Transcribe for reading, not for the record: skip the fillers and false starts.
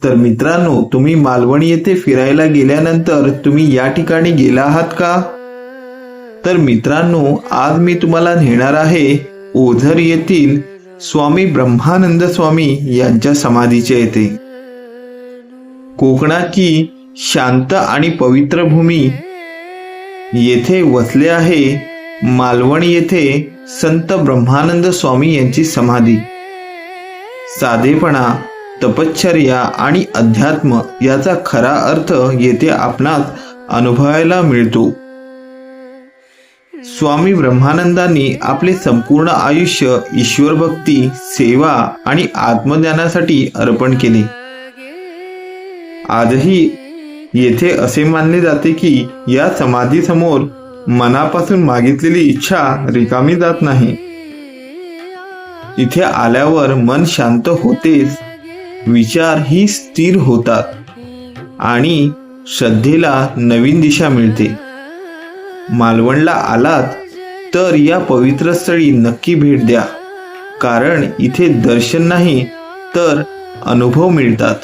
तर मित्रांनो, तुम्ही मालवण येथे फिरायला गेल्यानंतर तुम्ही या ठिकाणी गेला आहात का? तर मित्रांनो, आज मी तुम्हाला नेणार आहे ओझर येथील स्वामी ब्रह्मानंद स्वामी यांच्या समाधीच्या येथे. कोकणाची शांत आणि पवित्र भूमी येथे वसले आहे मालवण येथे संत ब्रह्मानंद स्वामी यांची समाधी. साधेपणा, तपश्चर्या आणि अध्यात्म याचा खरा अर्थ येथे आपणास अनुभवायला मिळतो. स्वामी ब्रह्मानंदांनी आपले संपूर्ण आयुष्य ईश्वर भक्ती, सेवा आणि आत्मज्ञानासाठी अर्पण केले. आजही येथे असे मानले जाते की या समाधीसमोर मनापासून मागितलेली इच्छा रिकामी जात नाही. इथे आल्यावर मन शांत होतेच, विचार ही स्थिर होतात आणि श्रद्धेला नवीन दिशा मिळते. मालवणला आलात तर या पवित्र स्थळी नक्की भेट द्या, कारण इथे दर्शन नाही तर अनुभव मिळतात.